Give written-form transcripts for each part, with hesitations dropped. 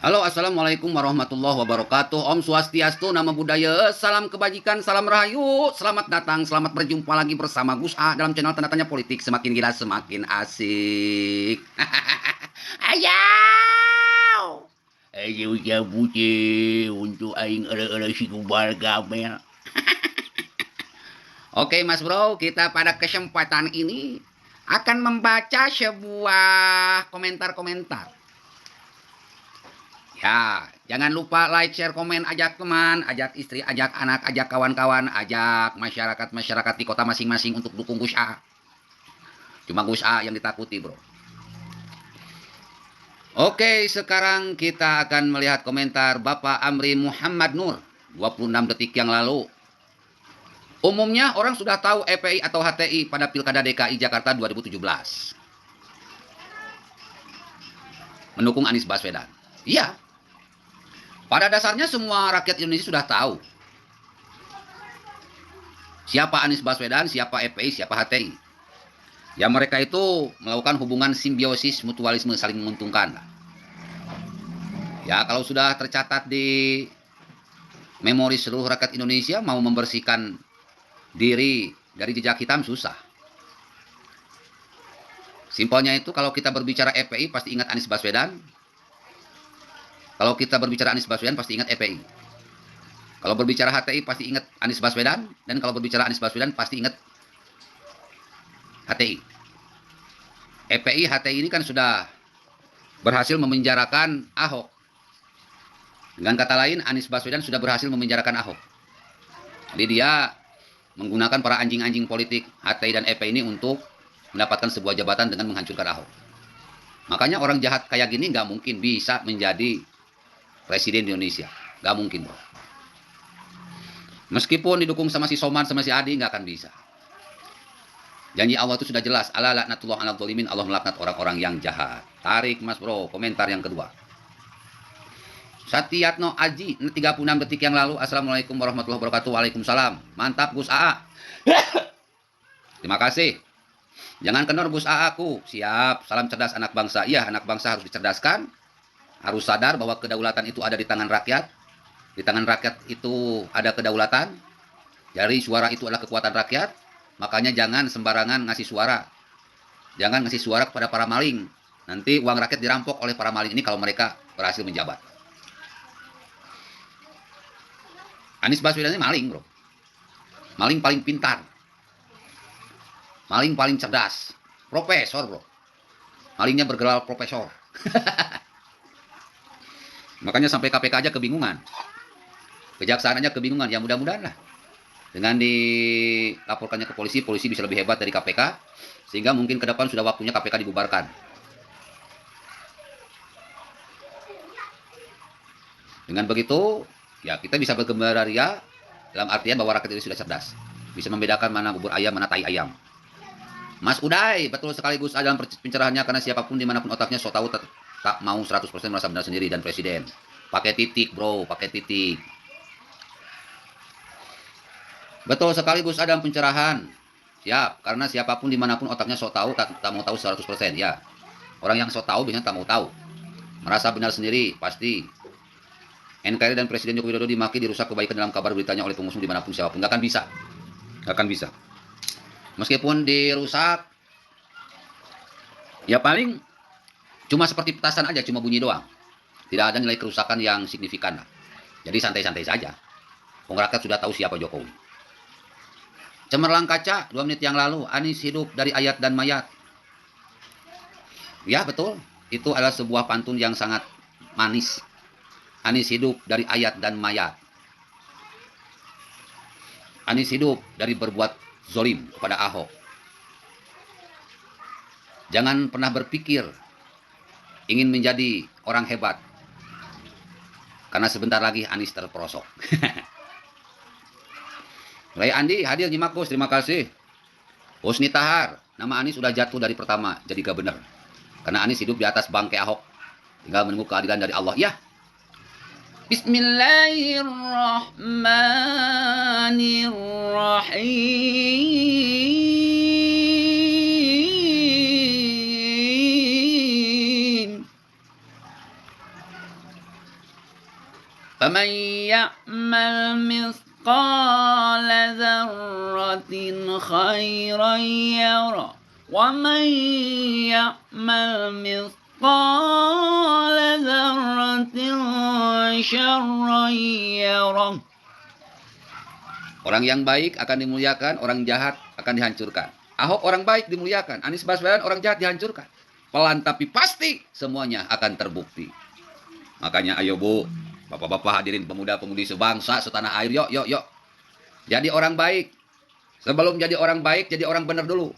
Halo, assalamualaikum warahmatullahi wabarakatuh. Om Swastiastu, nama budaya, salam kebajikan, salam rahayu. Selamat datang, selamat berjumpa lagi bersama Gus A dalam channel Tanda Tanya Politik. Semakin gila, semakin asik. Ayaw! Ayo cabut untuk aing ada si kubal gamel. Oke Mas Bro, kita pada kesempatan ini akan membaca sebuah komentar-komentar. Ya, jangan lupa like, share, komen, ajak teman, ajak istri, ajak anak, ajak kawan-kawan, ajak masyarakat-masyarakat di kota masing-masing untuk dukung Gus A. Cuma Gus A yang ditakuti, bro. Oke, sekarang kita akan melihat komentar Bapak Amri Muhammad Nur, 26 detik yang lalu. Umumnya orang sudah tahu EPI atau HTI pada Pilkada DKI Jakarta 2017. Mendukung Anies Baswedan. Iya, pada dasarnya semua rakyat Indonesia sudah tahu siapa Anies Baswedan, siapa EPI, siapa HTI. Ya mereka itu melakukan hubungan simbiosis mutualisme saling menguntungkan. Ya kalau sudah tercatat di memori seluruh rakyat Indonesia, mau membersihkan diri dari jejak hitam susah. Simpelnya itu kalau kita berbicara EPI pasti ingat Anies Baswedan. Kalau kita berbicara Anies Baswedan pasti ingat EPI. Kalau berbicara HTI pasti ingat Anies Baswedan. Dan kalau berbicara Anies Baswedan pasti ingat HTI. EPI, HTI ini kan sudah berhasil memenjarakan Ahok. Dengan kata lain, Anies Baswedan sudah berhasil memenjarakan Ahok. Jadi dia menggunakan para anjing-anjing politik HTI dan EPI ini untuk mendapatkan sebuah jabatan dengan menghancurkan Ahok. Makanya orang jahat kayak gini nggak mungkin bisa menjadi presiden di Indonesia. Nggak mungkin, bro. Meskipun didukung sama si Soman, sama si Adi, nggak akan bisa. Janji Allah itu sudah jelas. Ala laknatullah ala zalimin, Allah melaknat orang-orang yang jahat. Tarik Mas Bro, komentar yang kedua. Satyatno Aji, 36 detik yang lalu. Assalamualaikum warahmatullahi wabarakatuh. Waalaikumsalam. Mantap Gus AA. Terima kasih. Jangan kendor Gus AA ku. Siap. Salam cerdas anak bangsa. Iya, anak bangsa harus dicerdaskan. Harus sadar bahwa kedaulatan itu ada di tangan rakyat. Di tangan rakyat itu ada kedaulatan. Jadi suara itu adalah kekuatan rakyat. Makanya jangan sembarangan ngasih suara. Jangan ngasih suara kepada para maling. Nanti uang rakyat dirampok oleh para maling ini kalau mereka berhasil menjabat. Anies Baswedan ini maling, bro. Maling paling pintar. Maling paling cerdas. Profesor, bro. Malingnya bergelar profesor. Makanya sampai KPK aja kebingungan. Kejaksaan aja kebingungan. Ya mudah-mudahan lah. Dengan dilaporkannya ke polisi, polisi bisa lebih hebat dari KPK. Sehingga mungkin ke depan sudah waktunya KPK dibubarkan. Dengan begitu, ya kita bisa bergembira ria dalam artian bahwa rakyat ini sudah cerdas. Bisa membedakan mana bubur ayam, mana tai ayam. Mas Uday, betul sekaligus dalam pencerahannya karena siapapun dimanapun otaknya so tahu tak mau 100% merasa benar sendiri dan presiden. Pakai titik, bro, pakai titik. Betul sekaligus dalam pencerahan. Siap, karena siapapun dimanapun otaknya so tahu tak mau tahu 100%. Ya, orang yang so tahu biasanya tak mau tahu. Merasa benar sendiri, pasti. NKRI dan Presiden Joko Widodo dimaki dirusak kebaikan dalam kabar beritanya oleh pengusung dimanapun siapapun. Nggak akan bisa. Nggak akan bisa. Meskipun dirusak, ya paling cuma seperti petasan aja, cuma bunyi doang. Tidak ada nilai kerusakan yang signifikan. Jadi santai-santai saja. Rakyat sudah tahu siapa Jokowi. Cemerlang kaca, 2 menit yang lalu, Anies hidup dari ayat dan mayat. Ya betul, itu adalah sebuah pantun yang sangat manis. Anies hidup dari ayat dan mayat. Anies hidup dari berbuat zolim kepada Ahok. Jangan pernah berpikir ingin menjadi orang hebat. Karena sebentar lagi Anies terperosok. Ray Andi hadir nyimak Gus, terima kasih. Husni Tahar, nama Anies sudah jatuh dari pertama jadi gubernur. Karena Anies hidup di atas bangkai Ahok. Tinggal menunggu keadilan dari Allah. Ya. Bismillahirrahmanirrahim. Faman ya'mal mithqala dzarratin khairan yara wa man ya'mal mithqala dzarratin syarran yara. Orang yang baik akan dimuliakan, orang jahat akan dihancurkan. Ahok orang baik dimuliakan, Anies Baswedan orang jahat dihancurkan. Pelan tapi pasti semuanya akan terbukti. Makanya ayo Bu, bapak-bapak hadirin pemuda-pemudi sebangsa setanah air, yuk. Jadi orang baik. Sebelum jadi orang baik, jadi orang benar dulu.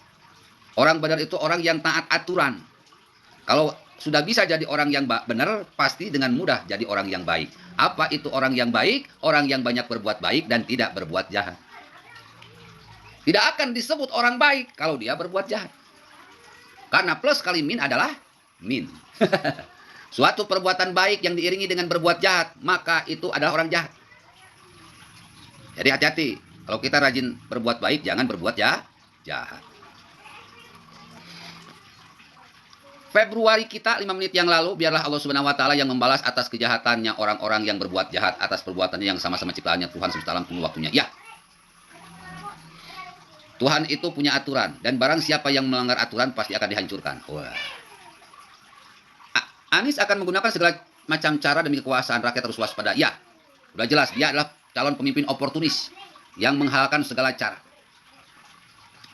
Orang benar itu orang yang taat aturan. Kalau sudah bisa jadi orang yang benar, pasti dengan mudah jadi orang yang baik. Apa itu orang yang baik? Orang yang banyak berbuat baik dan tidak berbuat jahat. Tidak akan disebut orang baik kalau dia berbuat jahat. Karena plus kali min adalah min. Suatu perbuatan baik yang diiringi dengan berbuat jahat, maka itu adalah orang jahat. Jadi hati-hati. Kalau kita rajin berbuat baik, jangan berbuat jahat. Februari kita 5 menit yang lalu, biarlah Allah Subhanahu wa taala yang membalas atas kejahatannya orang-orang yang berbuat jahat atas perbuatannya yang sama-sama ciptaannya Tuhan semesta alam tunggu waktunya. Ya. Tuhan itu punya aturan dan barang siapa yang melanggar aturan pasti akan dihancurkan. Wah. Anies akan menggunakan segala macam cara demi kekuasaan rakyat harus waspada. Ya. Udah jelas dia adalah calon pemimpin oportunis yang menghalalkan segala cara.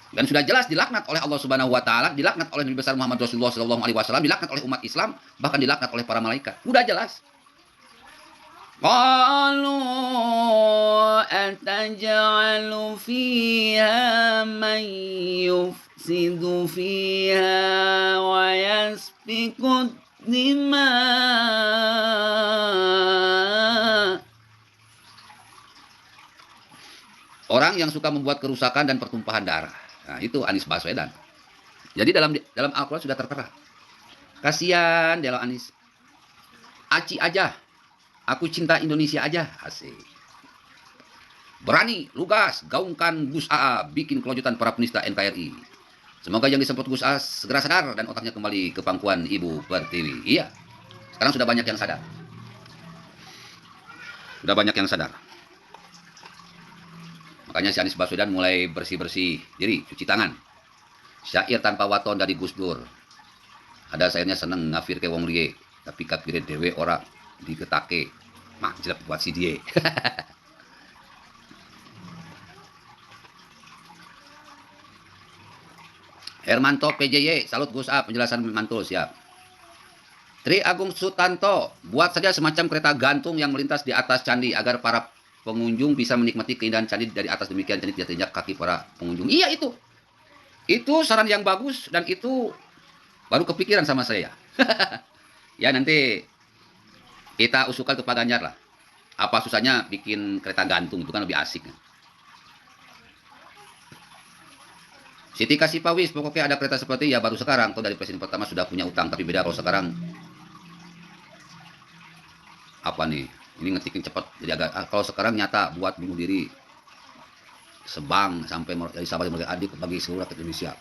Dan sudah jelas dilaknat oleh Allah Subhanahu wa taala, dilaknat oleh Nabi besar Muhammad Rasulullah sallallahu alaihi wasallam, dilaknat oleh umat Islam, bahkan dilaknat oleh para malaikat. Sudah jelas. Qalu ataj'alu fiha man yufsidu fiha wa yasfiku dima. Orang yang suka membuat kerusakan dan pertumpahan darah. Nah, itu Anies Baswedan. Jadi dalam Al-Quran sudah tertera. Kasihan dia Anies. Aci aja. Aku cinta Indonesia aja. Asik. Berani, lugas, gaungkan Gus AA, bikin kelanjutan para penista NKRI. Semoga yang disebut Gus AA segera sadar dan otaknya kembali ke pangkuan Ibu Pertiwi. Iya. Sekarang sudah banyak yang sadar. Sudah banyak yang sadar. Makanya si Anies Baswedan mulai bersih-bersih diri, cuci tangan. Syair tanpa waton dari Gus Dur. Ada syairnya seneng ngafir ke wong liye, tapi kafire dewe ora diketake. Mah jelek buat si die. Hermanto PJY, salut Gus A, penjelasan mantul siap. Tri Agung Sutanto, buat saja semacam kereta gantung yang melintas di atas candi agar para pengunjung bisa menikmati keindahan candi dari atas, demikian candi tidak terinjak kaki para pengunjung. Iya itu. Itu saran yang bagus dan itu baru kepikiran sama saya. Ya nanti kita usulkan ke Pak Ganjar lah. Apa susahnya bikin kereta gantung, itu kan lebih asik. Siti Kasipawis, pokoknya ada kereta seperti ya baru sekarang. Atau dari presiden pertama sudah punya utang, tapi beda kalau sekarang. Apa nih? Ini ngetikin cepat, jadi agak kalau sekarang nyata buat bunuh diri Sebang sampai dari Sabah sampai adik bagi seluruh rakyat Indonesia.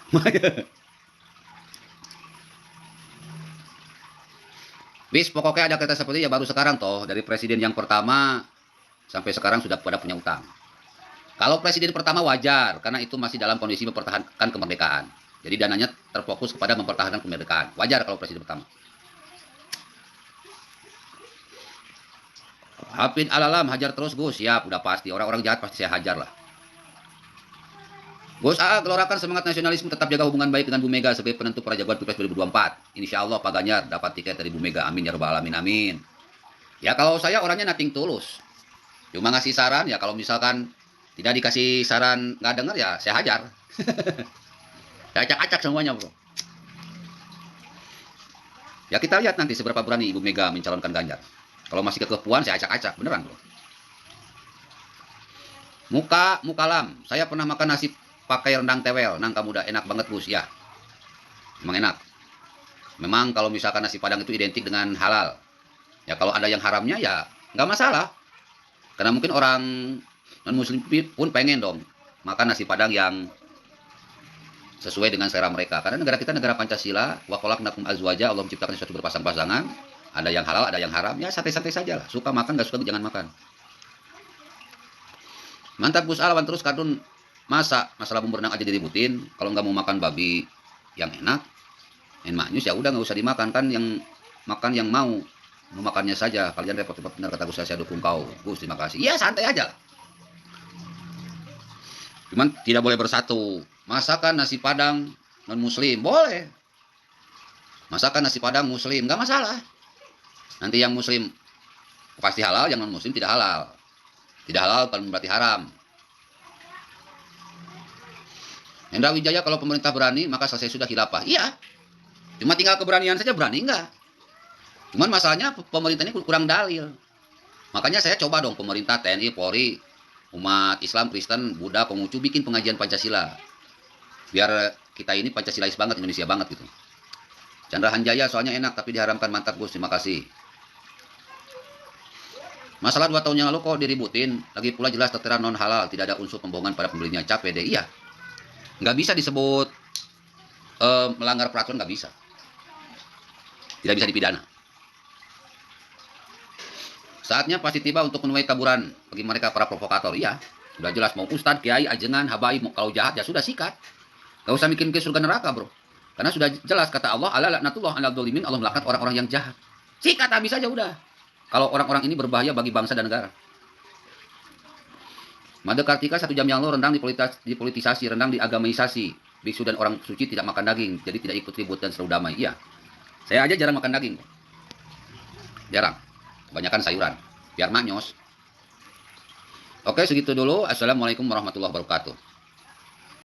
Bis pokoknya ada kereta seperti ya baru sekarang toh, dari presiden yang pertama sampai sekarang sudah pada punya utang. Kalau presiden pertama wajar karena itu masih dalam kondisi mempertahankan kemerdekaan. Jadi dananya terfokus kepada mempertahankan kemerdekaan. Wajar kalau presiden pertama. Hafid Alalam, hajar terus Gus. Siap, udah pasti. Orang-orang jahat pasti saya hajar lah. Gus AA, gelorakan semangat nasionalisme, tetap jaga hubungan baik dengan Bu Mega sebagai penentu prajagoan Pilpres 2024. Insya Allah Pak Ganjar dapat tiket dari Bu Mega. Amin ya rabbal alamin. Amin. Ya kalau saya orangnya nothing tulus. Cuma ngasih saran ya, kalau misalkan tidak dikasih saran nggak dengar ya saya hajar. Saya acak-acak semuanya bro. Ya kita lihat nanti seberapa berani Ibu Mega mencalonkan Ganjar. Kalau masih kekepuan, saya acak-acak. Beneran, bro. Mukalam. Saya pernah makan nasi pakai rendang tewel. Nangka muda. Enak banget, Gus. Ya. Memang enak. Memang kalau misalkan nasi padang itu identik dengan halal. Ya, kalau ada yang haramnya, ya nggak masalah. Karena mungkin orang non-muslim pun pengen dong makan nasi padang yang sesuai dengan selera mereka. Karena negara kita negara Pancasila. Wa khalaqnakum azwaja. Allah menciptakan sesuatu berpasang-pasangan. Ada yang halal, ada yang haram. Ya santai-santai saja lah. Suka makan, nggak suka jangan makan. Mantap Gus A, lawan terus kardun. Masa masalah bumbu renang aja diributin. Kalau nggak mau makan babi yang enak, maknyus ya udah nggak usah dimakan. Kan yang makan yang mau makannya saja. Kalian repot-repot, benar kata Gus, saya dukung kau. Gus, terima kasih. Iya santai aja. Cuman tidak boleh bersatu. Masakan nasi padang non muslim boleh. Masakan nasi padang muslim nggak masalah. Nanti yang muslim pasti halal, yang non muslim tidak halal. Tidak halal kan berarti haram. Hendra Wijaya, kalau pemerintah berani maka selesai sudah khilafah. Iya. Cuma tinggal keberanian saja, berani enggak. Cuman masalahnya pemerintah ini kurang dalil. Makanya saya coba dong pemerintah, TNI, Polri, umat Islam, Kristen, Buddha, Konghucu bikin pengajian Pancasila. Biar kita ini Pancasilais banget, Indonesia banget gitu. Chandra Hanjaya, soalnya enak tapi diharamkan. Mantap Gus, terima kasih. Masalah 2 tahun yang lalu kok diributin. Lagi pula jelas tertera non halal, tidak ada unsur pembohongan pada pembelinya. Capek deh. Iya. Nggak bisa disebut melanggar peraturan, nggak bisa. Tidak bisa dipidana. Saatnya pasti tiba untuk menuai taburan bagi mereka para provokator. Iya, sudah jelas mau ustadz, kiai, ajengan, habaib, kalau jahat ya sudah sikat. Gak usah bikin ke surga neraka, bro. Karena sudah jelas kata Allah, ala laknatullah ala dzalimin, Allah melaknat orang-orang yang jahat. Sikat habis aja udah. Kalau orang-orang ini berbahaya bagi bangsa dan negara. Made Kartika 1 jam yang lalu rendang dipolitisasi, rendang diagamaisasi. Biksu dan orang suci tidak makan daging, jadi tidak ikut ribut dan selalu damai. Iya. Saya aja jarang makan daging. Jarang. Kebanyakan sayuran. Biar maknyos. Oke, segitu dulu. Assalamualaikum warahmatullahi wabarakatuh.